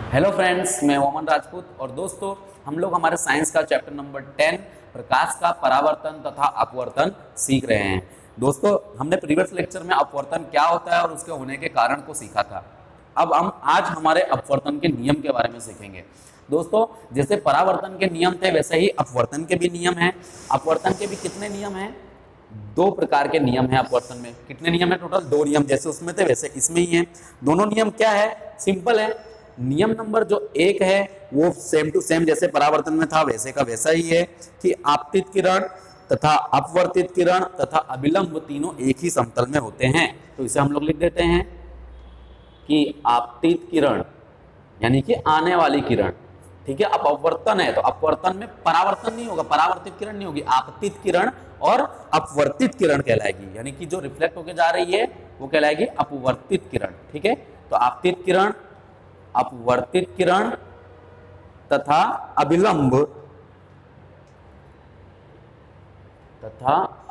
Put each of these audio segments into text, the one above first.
Hello friends, मैं ओमन राजपूत और दोस्तों हम लोग हमारे साइंस का चैप्टर नंबर 10 प्रकाश का परावर्तन तथा अपवर्तन सीख रहे हैं। दोस्तों हमने प्रीवियस लेक्चर में अपवर्तन क्या होता है और उसके होने के कारण को सीखा था। अब हम आज हमारे अपवर्तन के नियम के बारे में सीखेंगे। दोस्तों जैसे परावर्तन के नियम थे वैसे ही अपवर्तन के भी नियम हैं। अपवर्तन के भी कितने नियम हैं? दो प्रकार के नियम हैं अपवर्तन में। कितने नियम है? टोटल दो नियम, जैसे उसमें थे वैसे इसमें ही है। दोनों नियम क्या है? सिंपल है। नियम नंबर जो एक है वो सेम टू सेम जैसे परावर्तन में था वैसे का वैसा ही है कि आपतित किरण तथा अपवर्तित किरण तथा अभिलंब तीनों एक ही समतल में होते हैं। तो इसे हम लोग लिख देते हैं कि आपतित किरण यानी कि आने वाली किरण, ठीक है। अब अपवर्तन है तो अपवर्तन में परावर्तन नहीं होगा, परावर्तित किरण नहीं होगी, आपतित किरण और अपवर्तित किरण कहलाएगी। यानी कि जो रिफ्लेक्ट होकर जा रही है वो कहलाएगी अपवर्तित किरण, ठीक है। तो आपतित किरण, अपवर्तित किरण तथा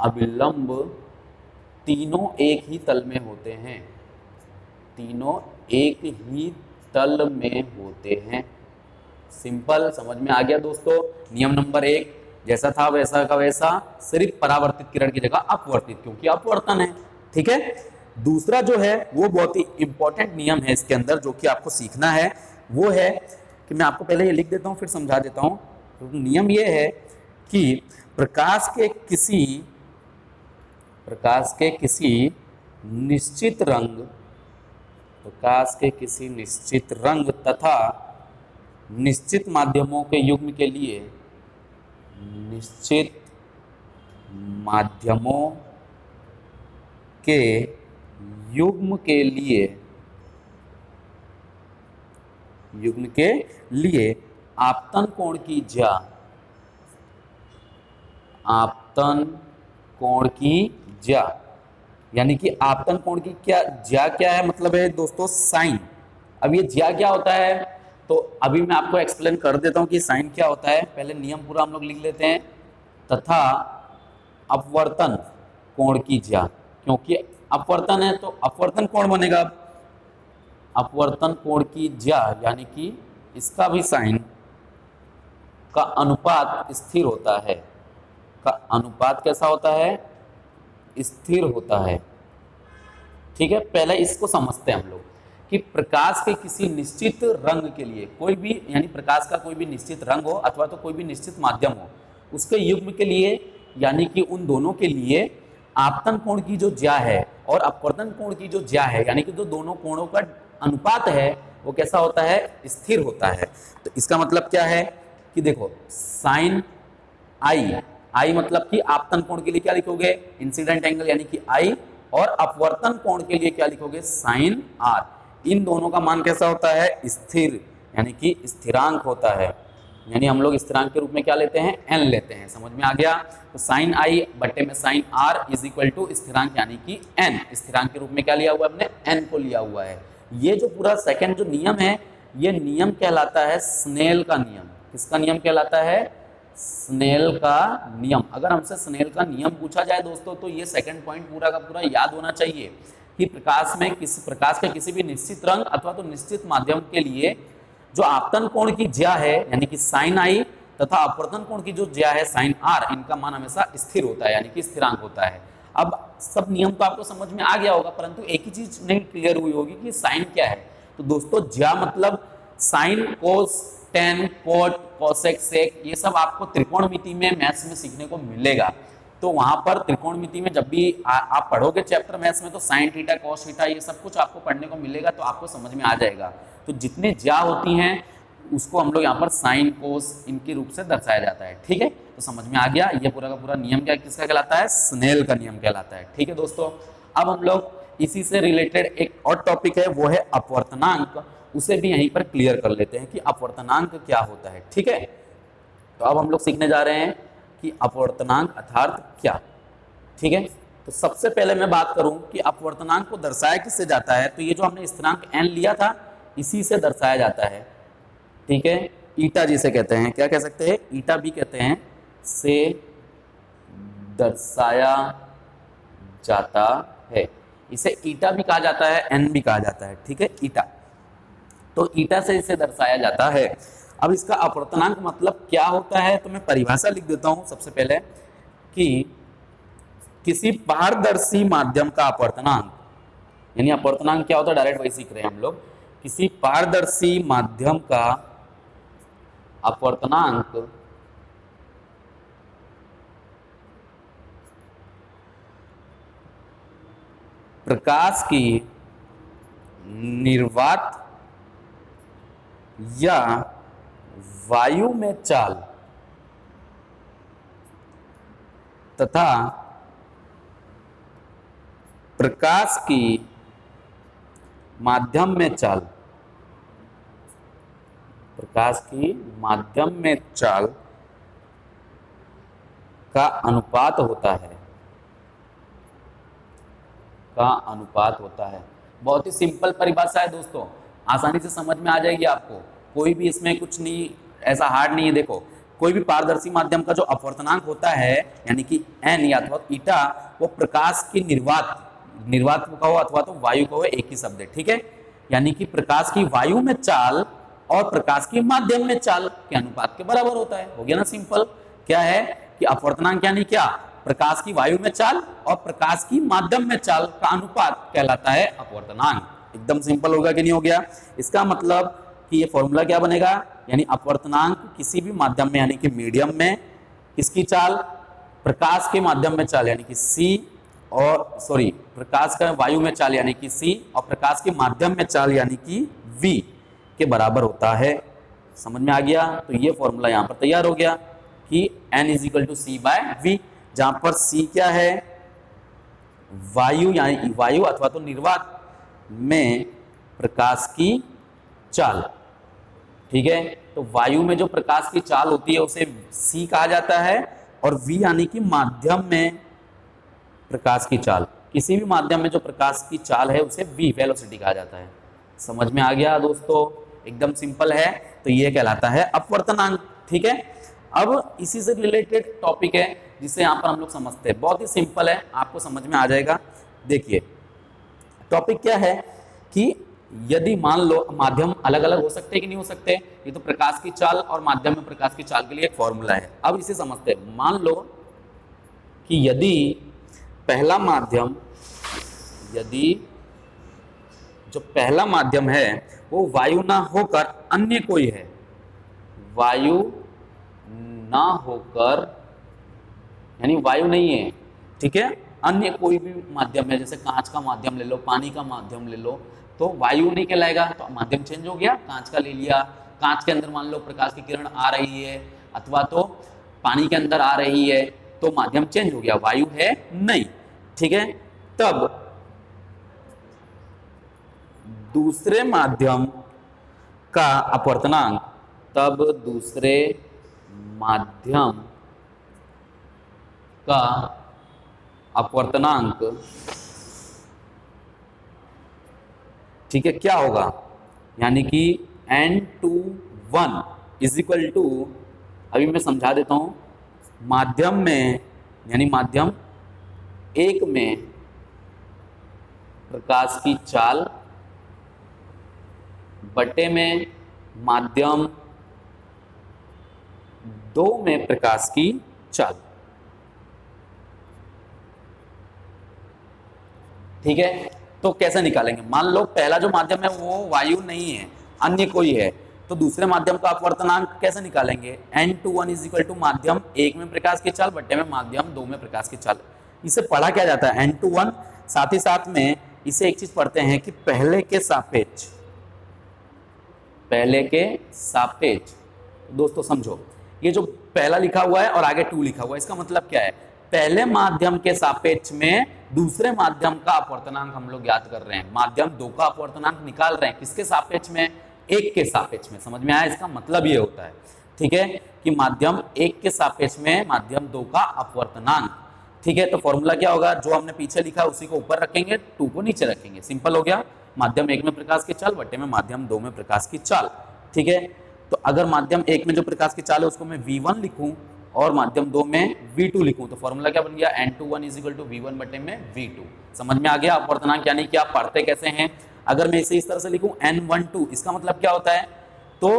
अभिलंब तीनों एक ही तल में होते हैं। तीनों एक ही तल में होते हैं। सिंपल, समझ में आ गया दोस्तों। नियम नंबर एक जैसा था वैसा का वैसा, सिर्फ परावर्तित किरण की जगह अपवर्तित, क्योंकि अपवर्तन है, ठीक है। दूसरा जो है वो बहुत ही इंपॉर्टेंट नियम है इसके अंदर जो कि आपको सीखना है, वो है कि मैं आपको पहले ये लिख देता हूँ फिर समझा देता हूँ। तो नियम ये है कि प्रकाश के किसी निश्चित रंग, प्रकाश के किसी निश्चित रंग तथा निश्चित माध्यमों के युग्म के लिए, निश्चित माध्यमों के युग्म के लिए आपतन कोण की ज्या, आपतन कोण की ज्या यानी कि आपतन कोण की क्या ज्या क्या है, मतलब है दोस्तों साइन। अब ये ज्या क्या होता है तो अभी मैं आपको एक्सप्लेन कर देता हूं कि साइन क्या होता है। पहले नियम पूरा हम लोग लिख लेते हैं। तथा अपवर्तन कोण की ज्या, क्योंकि अपवर्तन है तो अपवर्तन कोण बनेगा। अपवर्तन कोण की ज्या यानी कि इसका भी साइन का अनुपात स्थिर होता है। का अनुपात कैसा होता है? स्थिर होता है, ठीक है। पहले इसको समझते हैं हम लोग कि प्रकाश के किसी निश्चित रंग के लिए, कोई भी यानी प्रकाश का कोई भी निश्चित रंग हो अथवा तो कोई भी निश्चित माध्यम हो, उसके युग्म के लिए यानी कि उन दोनों के लिए आपतन कोण की जो ज्या है और अपवर्तन कोण की जो ज्या है यानी कि जो दोनों कोणों का अनुपात है वो कैसा होता है? स्थिर होता है। तो इसका मतलब क्या है कि देखो साइन आई मतलब कि आपतन कोण के लिए क्या लिखोगे? इंसिडेंट एंगल यानी कि आई, और अपवर्तन कोण के लिए क्या लिखोगे? Sign are. इन दोनों का मान कैसा होता है? स्थिर, यानी कि स्थिरांक होता है। यानी हम लोग स्थिरांक के रूप में क्या लेते हैं? एन लेते हैं। समझ में आ गया? तो साइन आई बट्टे में sine r is equal to स्थिरांक यानी कि एन। स्थिरांक के रूप में क्या लिया हुआ है हमने? एन को लिया हुआ है। ये जो पूरा सेकंड जो नियम है ये नियम कहलाता है स्नेल का नियम। किसका नियम कहलाता है? स्नेल का नियम। अगर हमसे स्नेल का नियम पूछा जाए दोस्तों तो ये सेकंड पॉइंट पूरा का पूरा याद होना चाहिए कि प्रकाश के किसी भी निश्चित रंग अथवा तो निश्चित माध्यम के लिए जो आपतन कोण की ज्या है यानी कि साइन आई तथा अपवर्तन कोण की जो ज्या है साइन आर, इनका मान हमेशा स्थिर होता है यानी कि स्थिरांक होता है। अब सब नियम तो आपको समझ में आ गया होगा, परंतु एक ही चीज नहीं क्लियर हुई होगी कि साइन क्या है। तो दोस्तों ज्या मतलब साइन, कोस, टेन, कोट, कोसेक, सेक, ये सब आपको त्रिकोणमिति में मैथ्स में सीखने को मिलेगा। तो वहां पर त्रिकोणमिति में जब भी आप पढ़ोगे चैप्टर मैथ्स में तो साइन थीटा, कॉस थीटा ये सब कुछ आपको पढ़ने को मिलेगा, तो आपको समझ में आ जाएगा। तो जितने ज्या होती हैं उसको हम लोग यहाँ पर साइन, कोस इनके रूप से दर्शाया जाता है, ठीक है। तो समझ में आ गया ये पूरा का पूरा नियम क्या किसका कहलाता है? स्नेल का नियम कहलाता है, ठीक है दोस्तों। अब हम लोग इसी से रिलेटेड एक और टॉपिक है वो है अपवर्तनांक, उसे भी यहीं पर क्लियर कर लेते हैं कि अपवर्तनांक क्या होता है, ठीक है। तो अब हम लोग सीखने जा रहे हैं कि अपवर्तनांक अर्थात क्या, ठीक है। तो सबसे पहले मैं बात करूं कि अपवर्तनांक को दर्शाया किससे जाता है, तो ये जो हमने स्थिरांक n लिया था इसी से दर्शाया जाता है, ठीक है। ईटा जिसे कहते हैं, क्या कह सकते हैं? ईटा भी कहते हैं, से दर्शाया जाता है। इसे ईटा भी कहा जाता है, एन भी कहा जाता है, ठीक है, ईटा। तो ईटा से इसे दर्शाया जाता है। अब इसका अपवर्तनांक मतलब क्या होता है, तो मैं परिभाषा लिख देता हूं सबसे पहले कि किसी पारदर्शी माध्यम का अपवर्तनांक, यानी अपवर्तनांक क्या होता है डायरेक्ट वही सीख रहे हैं हम लोग। किसी पारदर्शी माध्यम का अपवर्तनांक प्रकाश की निर्वात या वायु में चाल तथा प्रकाश की माध्यम में चाल, प्रकाश की माध्यम में चाल का अनुपात होता है, का अनुपात होता है। बहुत ही सिंपल परिभाषा है दोस्तों, आसानी से समझ में आ जाएगी आपको, कोई भी इसमें कुछ नहीं ऐसा हार्ड नहीं है। देखो कोई भी पारदर्शी माध्यम का जो अपवर्तनांक होता है यानी कि एन या अथवा ईटा, वो प्रकाश की निर्वात का हो अथवा तो वायु का हो, एक ही शब्द है, ठीक है। यानी कि प्रकाश की वायु में चाल और प्रकाश की माध्यम में चाल के अनुपात के बराबर होता है। हो गया ना सिंपल। क्या है कि अपवर्तनांक यानी क्या, प्रकाश की वायु में चाल और प्रकाश की माध्यम में चाल का अनुपात कहलाता है अपवर्तनांक। एकदम सिंपल होगा कि नहीं हो गया। इसका मतलब कि ये फॉर्मूला क्या बनेगा, यानी अपवर्तनांक किसी भी माध्यम में यानी कि मीडियम में किसकी चाल, प्रकाश के माध्यम में चाल यानी कि सी, और सॉरी प्रकाश का वायु में चाल यानी कि सी और प्रकाश के माध्यम में चाल यानी कि वी के बराबर होता है। समझ में आ गया। तो ये फॉर्मूला यहाँ पर तैयार हो गया कि n is c by v, जहां पर c क्या है, वायु यानी वायु अथवा तो निर्वात में प्रकाश की चाल, ठीक है। तो वायु में जो प्रकाश की चाल होती है उसे c कहा जाता है, और v यानी कि माध्यम में प्रकाश की चाल, किसी भी माध्यम में जो प्रकाश की चाल है उसे v वेलोसिटी कहा जाता है। समझ में आ गया दोस्तों, एकदम सिंपल है। तो ये कहलाता है अपवर्तनांक, ठीक है। अब इसी से रिलेटेड टॉपिक है जिसे यहाँ पर हम लोग समझते हैं, बहुत ही सिंपल है, आपको समझ में आ जाएगा। देखिए टॉपिक क्या है कि यदि मान लो माध्यम अलग अलग हो सकते हैं कि नहीं हो सकते, ये तो प्रकाश की चाल और माध्यम में प्रकाश की चाल के लिए एक फॉर्मूला है। अब इसे समझते हैं। मान लो कि यदि पहला माध्यम, यदि जो पहला माध्यम है वो वायु ना होकर अन्य कोई है, वायु ना होकर यानी वायु नहीं है, ठीक है, अन्य कोई भी माध्यम है, जैसे कांच का माध्यम ले लो, पानी का माध्यम ले लो, तो वायु नहीं कहलाएगा, तो माध्यम चेंज हो गया। कांच का ले लिया, कांच के अंदर मान लो प्रकाश की किरण आ रही है अथवा तो पानी के अंदर आ रही है, तो माध्यम चेंज हो गया, वायु है नहीं, ठीक है। तब दूसरे माध्यम का अपवर्तनांक, तब दूसरे माध्यम का अपवर्तनांक, ठीक है, क्या होगा, यानी कि n21 इज इक्वल टू, अभी मैं समझा देता हूं, माध्यम में यानी माध्यम एक में प्रकाश की चाल बटे में माध्यम दो में प्रकाश की चाल, ठीक है। तो कैसे निकालेंगे, मान लो पहला जो माध्यम है वो वायु नहीं है, अन्य कोई है, तो दूसरे माध्यम का अपवर्तनांक कैसे निकालेंगे, n21 इज इक्वल टू माध्यम एक में प्रकाश की चाल बटे में माध्यम दो में प्रकाश की चाल। इसे पढ़ा क्या जाता है n21, साथ ही साथ में इसे एक चीज पढ़ते हैं कि पहले के सापेक्ष, पहले के सापेक्ष। दोस्तों समझो, ये जो पहला लिखा हुआ है और आगे 2 लिखा हुआ है, इसका मतलब क्या है, पहले माध्यम के सापेक्ष में दूसरे माध्यम का अपवर्तनांक हम लोग ज्ञात कर रहे हैं, माध्यम दो का अपवर्तनांक निकाल रहे हैं, किसके सापेक्ष में, एक के सापेक्ष में। समझ में आया, इसका मतलब ये होता है, ठीक है, कि माध्यम एक के सापेक्ष में माध्यम दो का अपवर्तनांक, ठीक है। तो फॉर्मूला क्या होगा, जो हमने पीछे लिखा है उसी को ऊपर रखेंगे, 2 को नीचे रखेंगे, सिंपल हो गया, माध्यम एक में प्रकाश की चाल बटे में माध्यम दो में प्रकाश की चाल, ठीक है। तो अगर माध्यम एक में जो प्रकाश की चाल है उसको मैं V1 लिखूं और माध्यम दो में V2 लिखूं, तो फॉर्मूला क्या बन गया, n21 is equal to V1 बटे में V2। समझ में आ गया अपवर्तनांक यानी कि आप पढ़ते कैसे हैं, अगर मैं इसे इस तरह से लिखूं n12, इसका मतलब क्या होता है, तो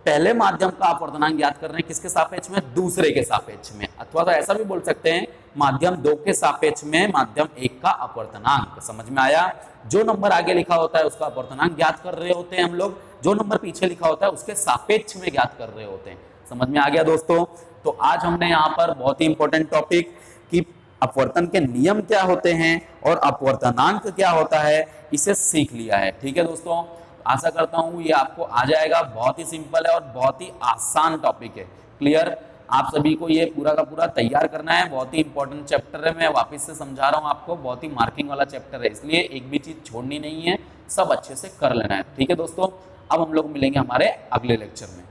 पहले माध्यम का अपवर्तनांक ज्ञात कर रहे हैं किसके सापेक्ष में, दूसरे के सापेक्ष में, अथवा तो ऐसा भी बोल सकते हैं माध्यम 2 के सापेक्ष में माध्यम 1 का अपवर्तनांक। समझ में आया? जो नंबर आगे लिखा होता है उसका अपवर्तनांक ज्ञात कर रहे होते हैं हम लोग, जो नंबर पीछे लिखा होता है उसके सापेक्ष में ज्ञात कर रहे होते हैं। समझ में आ गया दोस्तों? तो आज हमने यहाँ पर बहुत ही इंपॉर्टेंट टॉपिक कि अपवर्तन के नियम क्या होते हैं और अपवर्तनांक क्या होता है इसे सीख लिया है। ठीक है दोस्तों, आशा करता हूं ये आपको आ जाएगा। बहुत ही सिंपल है और बहुत ही आसान टॉपिक है। क्लियर? आप सभी को ये पूरा का पूरा तैयार करना है। बहुत ही इंपॉर्टेंट चैप्टर है, मैं वापस से समझा रहा हूं आपको, बहुत ही मार्किंग वाला चैप्टर है, इसलिए एक भी चीज छोड़नी नहीं है, सब अच्छे से कर लेना है। ठीक है दोस्तों, अब हम लोग मिलेंगे हमारे अगले लेक्चर में।